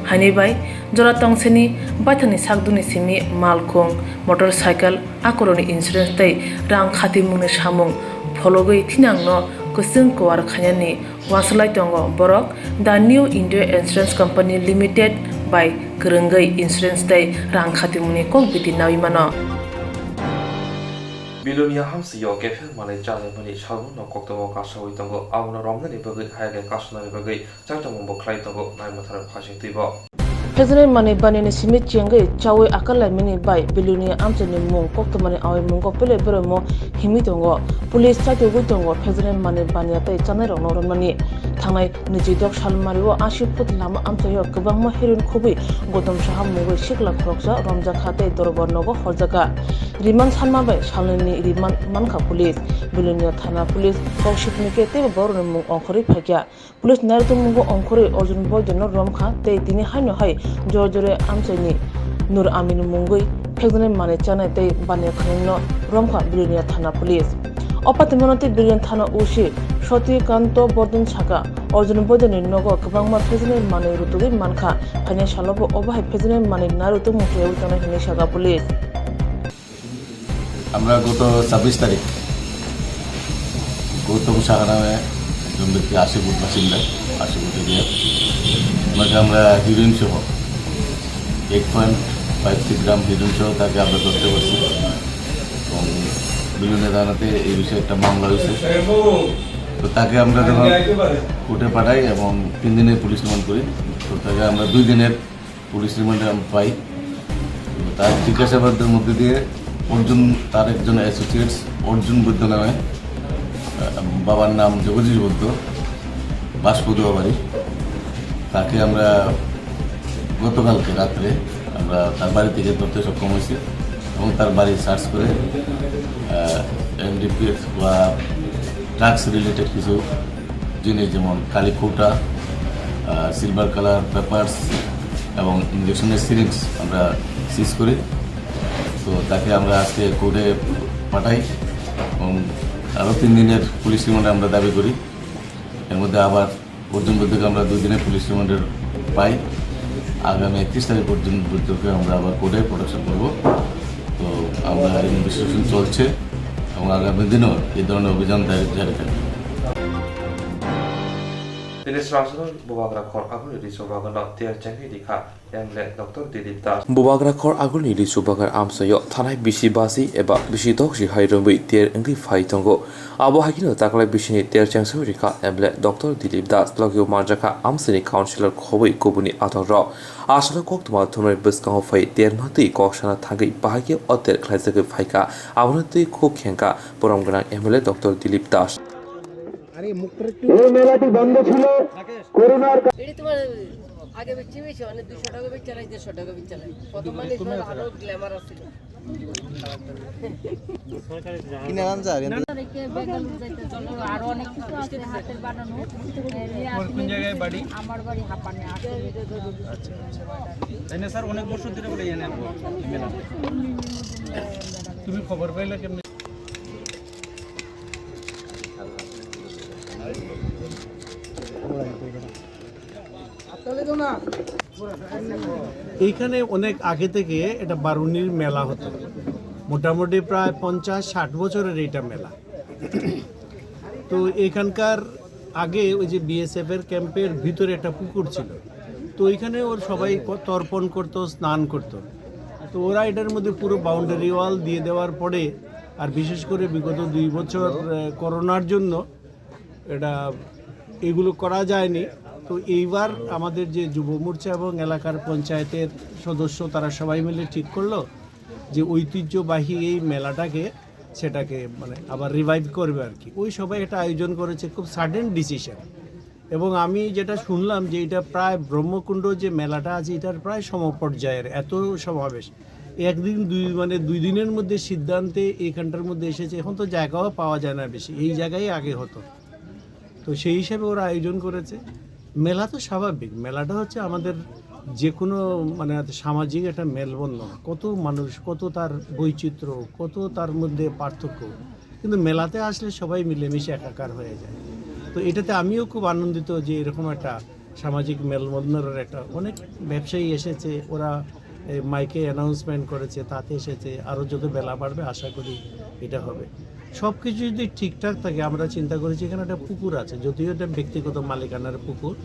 hani bai jora tongseni baithani sakduni simi malkhung motorcycle akoroni insurance tai rang khati mungni samung phologoi thinangno kusung kwar khanyani waslai tongo borok the new India Insurance Company Limited by Kurungai Insurance Day rang khatimuni kok biti nawimano Bilonia hamsiyo gefel male jale mani shalu no Koktwama kasawi tongo awno romnani bagai haile kasnani bagai changtambo khlai tongo naimathara phasing tibo President Mani Bani ni simit chengai chawe akala mini bai Bilonia amchani mung Koktwama ni awi mung ko pele beremo himitongo police chate gutongo President Mani Bani atai chanai rong romani thangnai nijidok salmariwo 80 phut lama amchayo kwbangma heroin khubi gotom saha mugoi sikla khoksa romja khate dorbar nogo horjaka riman salma bai salni riman manka police Bilonia thana police kawshipnike te borne mung onkhori phakya police nartu mungo onkhori orjun boydono romkha te tini haino hai jor jore amchani nur amin mungoi President Mani chanai te bane khanino romkha Bilonia thana police Opatimonoti Bilonia thana ushi Shoti Kanto Bordun Chaka Orjun Bodani Nogo Kabangma President Mani Rutugi Manka Financial Lobo Obai President Mani Naruto Muke Utana Hinishaga Police আমরা গত 26 তারিখ গৌতম সাহা নামে একজন ব্যক্তি আশিপুর বাসিন্দা আশিপুর থেকে ওনাকে আমরা হিরোইন সহ 8.53 গ্রাম হিরোইন সহ তাকে আমরা ধরতে পারছি এবং বিলোনিয়া থানাতে এই বিষয়ে একটা মামলা হয়েছে তো তাকে আমরা যখন কোর্টে পাঠাই এবং 3 দিনের পুলিশ রিমান্ড করি তো তাকে আমরা 2 দিনের পুলিশ রিমান্ডে পাই তার জিজ্ঞাসাবাদের মধ্যে দিয়ে অর্জুন তার একজন অ্যাসোসিয়েটস অর্জুন বৈদ্য নামে বাবার নাম জগদীশ বৈদ্য বাসপদুয়া বাড়ি তাকে আমরা গতকালকে রাত্রে আমরা তার বাড়ি থেকে ধরতে সক্ষম হয়েছি এবং তার বাড়ি সার্চ করে এনডিপিএস বা ড্রাগস রিলেটেড কিছু জিনিস যেমন কালি কৌটা সিলভার কালার পেপারস এবং ইঞ্জেকশনের সিরিঞ্জ আমরা সিজ করি তো তাকে আমরা আজকে কোর্টে পাঠাই এবং আরও 3 দিনের পুলিশ রিমান্ডে আমরা দাবি করি এর মধ্যে আবার অর্জুন বৈদ্যকে আমরা 2 দিনের পুলিশ রিমান্ডের পাই আগামী 31 তারিখ পর্যন্ত বৈদ্যকে আমরা আবার কোর্টে প্রোডাকশন করব তো আমরা ইনভেস্টিগেশন চলছে এবং আগামী দিনেও এই ধরনের অভিযান জারি থাকবে Ini Swrangchati Bubagrakor Aguni Risubagana Tier Chenghi Dikha Emle Dr. Dilip Das Bubagrakor Aguni Risubagar Amsayo Thanai Bishi Basi Eba Bishi Dokshi Hairumbi Tier Engli Faitongo Abo Hakino Taklai Bishini Tier Chengsu Rika Emle Dr. Dilip Das Logio Marjaka Amsini Councillor Khobui Kubuni Atoro Asala Koktwama Thumre Biskang Fai Tier Mati Kokshana Thangi Bahagi Otter Klaisake Faika Abunati Kokhenka Poramgana Emle Dr. Dilip Das এই মেলাটি বন্ধ ছিল করোনার এটি তোমার আগে বেচি বেশি অনেক 200 টাকা বেচি চালাই 150 টাকা বেচি চালাই কত মানে আরো গ্ল্যামার আছে কি নাম জানেন না রেখে বেগাল যাইতে চলো আর অনেক কিছু আছে হাতের বানানো কোন জায়গায় বাড়ি আমার বাড়ি হাপানে আসে আচ্ছা তাই না স্যার অনেক বছর ধরে বলে জানেন মেলা তুমি খবর পাইলে কেমনে এইখানে অনেক আগে থেকে এটা বারুনির মেলা হতো মোটামুটি প্রায় 50-60 বছরের এইটা মেলা তো এখানকার আগে ওই যে বিএসএফ এর ক্যাম্পের ভিতরে একটা পুকুর ছিল তো ওইখানে ওর সবাই তর্পণ করতো স্নান করতো তো ওরা এটার মধ্যে পুরো বাউন্ডারি ওয়াল দিয়ে দেওয়ার পরে আর বিশেষ করে বিগত 2 বছর করোনার জন্য এটা এগুলো করা যায়নি তো এইবার আমাদের যে যুব মোর্চা এবং এলাকার পঞ্চায়েতের সদস্য তারা সবাই মিলে ঠিক করলো যে ঐতিহ্যবাহী এই মেলাটাকে সেটাকে মানে আবার রিভাইভ করবে আর কি ওই সবাই এটা আয়োজন করেছে খুব সাডেন ডিসিশন এবং আমি যেটা শুনলাম যে এটা প্রায় ব্রহ্মকুণ্ড যে মেলাটা আছে এটার প্রায় সমপর্যায়ের এত সমাবেশ একদিন 2 দিনের মধ্যে সিদ্ধান্তে এইখানটার মধ্যে এসেছে এখন তো জায়গাও পাওয়া যায় না বেশি এই জায়গায় আগে হতো তো সেই হিসাবে ওরা আয়োজন করেছে মেলা তো স্বাভাবিক মেলাটা হচ্ছে আমাদের যে কোনো মানে সামাজিক একটা মেলবন্ধন কত মানুষ কত তার বৈচিত্র্য কত তার মধ্যে পার্থক্য কিন্তু মেলাতে আসলে সবাই মিলেমিশে একাকার হয়ে যায় তো এটাতে আমিও খুব আনন্দিত যে এরকম একটা সামাজিক মেলবন্ধনের একটা অনেক ব্যবসায়ী এসেছে ওরা মাইকে অ্যানাউন্সমেন্ট করেছে, তাতে এসেছে। আরও যত বেলা বাড়বে আশা করি এটা হবে। সব কিছু যদি ঠিকঠাক থাকে, আমরা চিন্তা করেছি এখানে একটা পুকুর আছে, যদিও এটা ব্যক্তিগত মালিকানার পুকুর।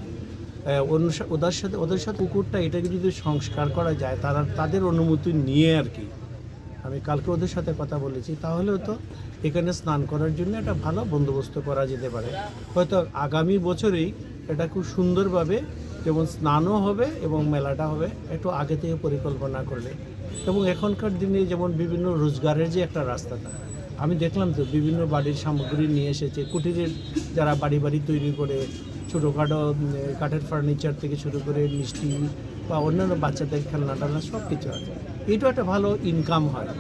ওদের সাথে পুকুরটা এটাকে যদি সংস্কার করা যায়, তাদের অনুমতি নিয়ে আর কি, আমি কালকে ওদের সাথে কথা বলেছি, তাহলেও তো এখানে স্নান করার জন্য একটা ভালো বন্দোবস্ত করা যেতে পারে। হয়তো আগামী বছরেই এটা খুব সুন্দরভাবে যেমন স্নানও হবে এবং মেলাটা হবে একটু আগে থেকে পরিকল্পনা করলে। এবং এখনকার দিনে যেমন বিভিন্ন রোজগারের যে একটা রাস্তাটা, আমি দেখলাম তো বিভিন্ন বাড়ির সামগ্রী নিয়ে এসেছে, কুটিরের যারা বাড়ি তৈরি করে ছোটোখাটো কাঠের ফার্নিচার থেকে শুরু করে মিষ্টি বা অন্যান্য বাচ্চাদের খেলনা টেলনা সব কিছু আছে। এইটা একটা ভালো ইনকাম হয়।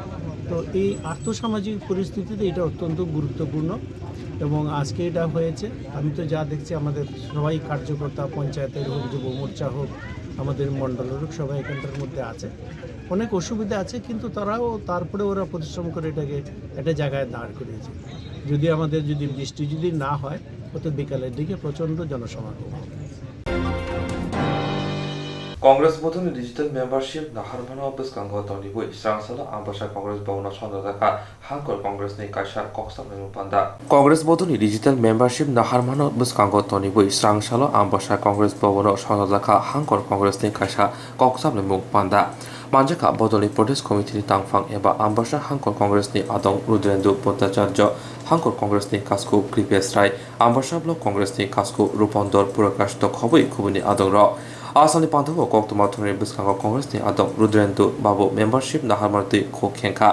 তো এই আর্থসামাজিক পরিস্থিতিতে এটা অত্যন্ত গুরুত্বপূর্ণ এবং আজকে এটা হয়েছে। আমি তো যা দেখছি আমাদের সবাই কার্যকর্তা, পঞ্চায়েতের হোক, যুব মোর্চা হোক, আমাদের মণ্ডলের হোক, সবাই এখানটার মধ্যে আছে। অনেক অসুবিধা আছে, কিন্তু তারপরে ওরা পরিশ্রম করে এটাকে একটা জায়গায় দাঁড় করিয়েছে। যদি বৃষ্টি যদি না হয়, অত বিকালের দিকে প্রচণ্ড জনসমাগম হবে। Congress botoni digital membership na harmano biskango toni bui Swrangchati ambasha Congress bawna sondaka hankor Congress ni kaisa Koktwama panda Congress botoni digital membership na harmano biskango toni bui Swrangchati ambasha Congress bawna sondaka hankor Congress ni kaisa Koktwama panda Manjaka bodoli protest committee ni tangfang eba ambasha hankor Congress ni adong Rudrendu Bhattacharya hankor Congress ni kasku Kripesh Rai ambasha block Congress ni kasku Rupondor Purakashto khobui khubuni adong ro Asani Pantho Koktwama Thoni Biskango Congress ni adong Rudrendu Babu membership na harmarti khokhenka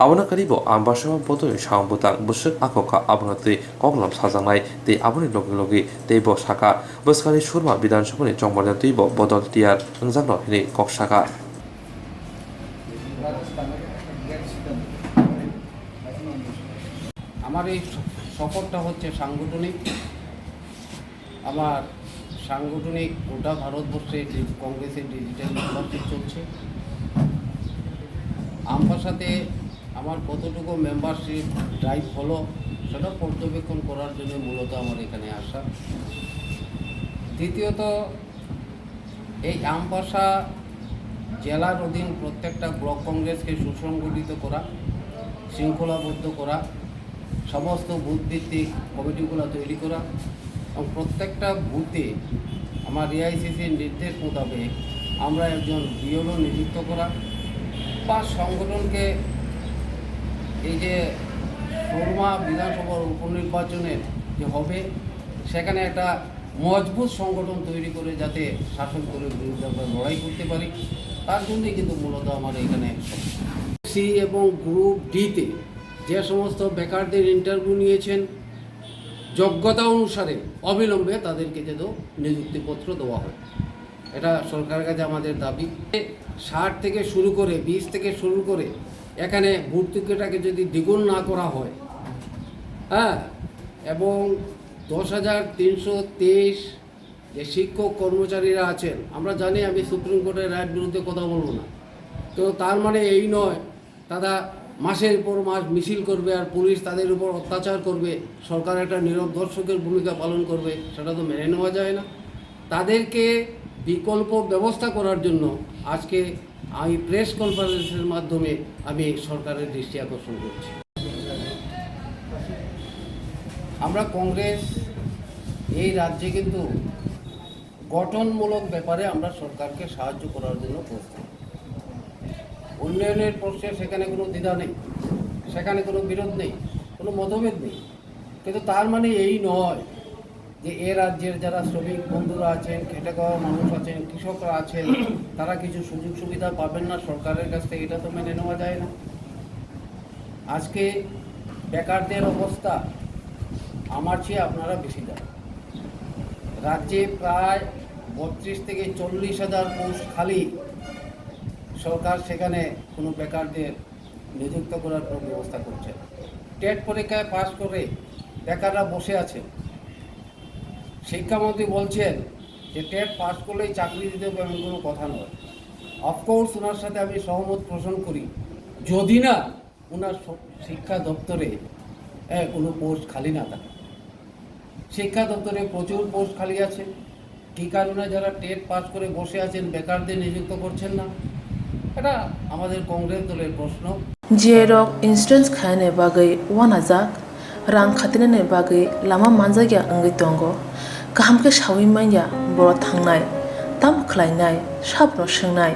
abona karibo ambasha bodoli shambutang busuk akoka abonati koglam sajangnai te aboni logi te bo saka buskani shurma bidan sabha ni jongmorna tibo bodol tiar ngjangno hini koksaka আমার এই সফরটা হচ্ছে সাংগঠনিক। আমার সাংগঠনিক গোটা ভারতবর্ষে কংগ্রেসের ডিজিটাল মেম্বারশিপ চলছে। আমবাসাতে আমার কতটুকু মেম্বারশিপ ড্রাইভ হলো সেটা পর্যবেক্ষণ করার জন্য মূলত আমার এখানে আসা। দ্বিতীয়ত, এই আমবাসা জেলার অধীন প্রত্যেকটা ব্লক কংগ্রেসকে সুসংগঠিত করা, শৃঙ্খলাবদ্ধ করা, সমস্ত বুথ ভিত্তিক কমিটিগুলো তৈরি করা এবং প্রত্যেকটা বুথে আমার এআইসিসির নির্দেশ মোতাবেক আমরা একজন বিএলও নিযুক্ত করা বা সংগঠনকে এই যে সুরমা বিধানসভার উপনির্বাচনের যে হবে সেখানে একটা মজবুত সংগঠন তৈরি করে যাতে শাসক দলের বিরুদ্ধে আমরা লড়াই করতে পারি, তার জন্যই কিন্তু মূলত আমার এখানে সি এবং গ্রুপ ডিতে যে সমস্ত বেকারদের ইন্টারভিউ নিয়েছেন যোগ্যতা অনুসারে অবিলম্বে তাদেরকে যেন নিযুক্তিপত্র দেওয়া হয়, এটা সরকারের কাছে আমাদের দাবি। 60 থেকে শুরু করে 20 থেকে শুরু করে এখানে ভর্তুকিটাকে যদি দ্বিগুণ না করা হয়, হ্যাঁ, এবং 10,323 যে শিক্ষক কর্মচারীরা আছেন, আমরা জানি, আমি সুপ্রিম কোর্টের রায়ের বিরুদ্ধে কথা বলবো না, তো তার মানে এই নয় তারা মাসের পর মাস মিছিল করবে আর পুলিশ তাদের উপর অত্যাচার করবে, সরকার একটা নীরব দর্শকের ভূমিকা পালন করবে, সেটা তো মেনে নেওয়া যায় না। তাদেরকে বিকল্প ব্যবস্থা করার জন্য আজকে আমি প্রেস কনফারেন্সের মাধ্যমে আমি সরকারের দৃষ্টি আকর্ষণ করছি। আমরা কংগ্রেস এই রাজ্যে কিন্তু গঠনমূলক ব্যাপারে আমরা সরকারকে সাহায্য করার জন্য প্রস্তুত। উন্নয়নের প্রশ্নে সেখানে কোনো দ্বিধা নেই, সেখানে কোনো বিরোধ নেই, কোনো মতভেদ নেই, কিন্তু তার মানে এই নয় যে এ রাজ্যের যারা শ্রমিক বন্ধুরা আছেন, খেটে খাওয়া মানুষ আছেন, কৃষকরা আছেন, তারা কিছু সুযোগ সুবিধা পাবেন না সরকারের কাছ থেকে, এটা তো মেনে নেওয়া যায় না। আজকে বেকারদের অবস্থা আমার চেয়ে আপনারা বেশি জানেন। রাজ্যে প্রায় 32 থেকে 40,000 পোস্ট খালি, সরকার সেখানে কোনো বেকারদের নিযুক্ত করার কোনো ব্যবস্থা করছে না। টেট পরীক্ষায় পাশ করে বেকাররা বসে আছে। শিক্ষামন্ত্রী বলছেন যে টেট পাস করলেই চাকরি দিতে হবে, এমন কোনো কথা নয়। অফকোর্স ওনার সাথে আমি সহমত পোষণ করি, যদি না ওনার শিক্ষা দপ্তরে কোনো পোস্ট খালি না থাকে। শিক্ষা দপ্তরে প্রচুর পোস্ট খালি আছে, কী কারণে যারা টেট পাস করে বসে আছেন বেকারদের নিযুক্ত করছেন না? এটা আমাদের কংগ্রেস দলের প্রশ্ন। জিরক ইন্স্যুরেন্স খায়নে বাগৈ ওয়ানাজাক রাং খাতিনে বাগৈ লাमा मानजागिया अंगै दंगो गाहामके सावै माइया बर' थांनाय ताम खलायनाय साबनो सोंनाय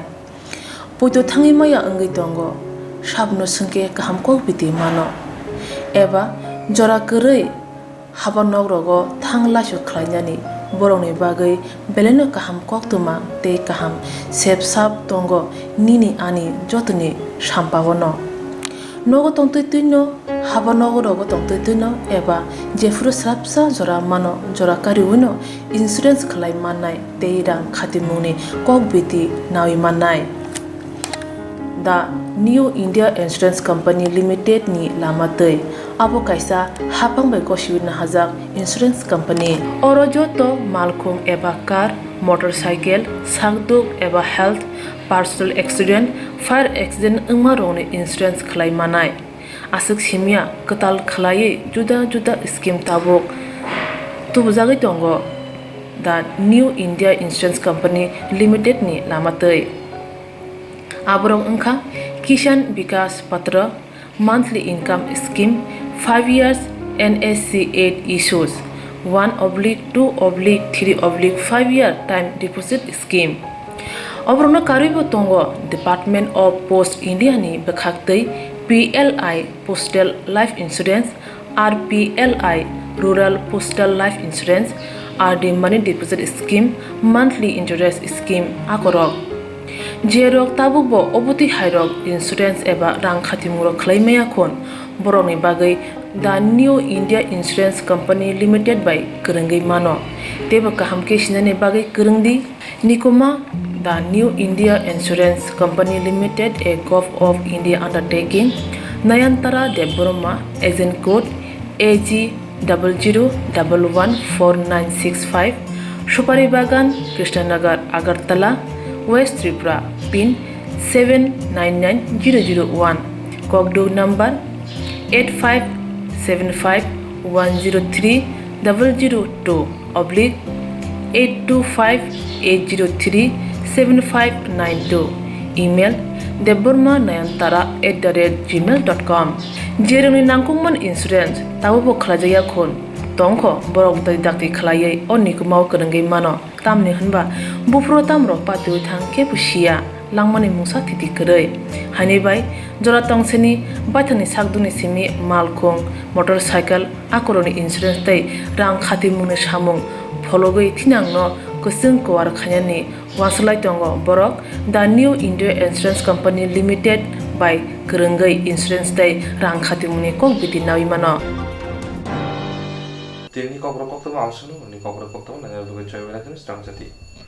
बयद थाङै माइया अंगै दंगो साबनो सोंके गाहामको बिदि मानो एबा जरा गोरै हाबा नगरगो थां लासु खलायनानै बर'नि बागै बेलेनो गाहाम कक्तमा ते गाहाम सेब साब दंगो निनि आनि जतनि साम्पावनो नगो तंतैनो हाबा नगरगो तंतैनो एबा जेफुर स्राबसा जरा मानो जरा कारिउनो इन्सुरेन्स खलाय माननाय ते रां खातिमुनि कक बिदि नावि माननाय दा new India insurance company limited नि लामातै abo kaisa hapangbai gosiwina hajak insurance company oro joto malkhung eba car motorcycle sakduk eba health personal accident fire accident ungma rongni insurance khlai manai asuk simia katal khlai juda juda scheme tabuk tubujagi tongo the new india insurance company limited ni lamatei aborong ungkha kisan vikas patra monthly income scheme 5 years NSC 8 issues 1/2/3/5 year time deposit scheme Obrona karibo tongo Department of Post India ni bekhaktei PLI Postal Life Insurance RPLI Rural Postal Life Insurance RD Money Deposit Scheme Monthly Interest Scheme akorok Jerok tabukbo obuti hairok insurance eba rang khatimuro khlaimaya khon boroni bagai the new india insurance company limited by kerengei mano teba kahamke sinane bagai kerengdi nikoma the new india insurance company limited a gov of india undertaking nayantara deboroma agent code AG 00114965 Supari Bagan Krishnanagar Agartala West Tripura pin 799001 Kokdo number 8575103825-825-803-7592 email debormanayantara@gmail.com jeroni nangkungman insurance tabobo khlajaya khon tongkho borok dai dakti khlaiei onikumau kerengei mano tamni hunba bufro tamro patu thangke pusia langmani musa thiti kerei hani bai jora tongseni bathani sakduni simi malkhong motorcycle akoroni insurance tai rang khati mune samung phologoi thinangno kusung kwar khanyani waslai tongo borok the new india insurance company limited by kerengai insurance tai rang khati mune kok biti nawi mano Tiang ni Kokborok Koktwama amsunu ni Kokborok Koktwama nang lugu choi wala Swrangchati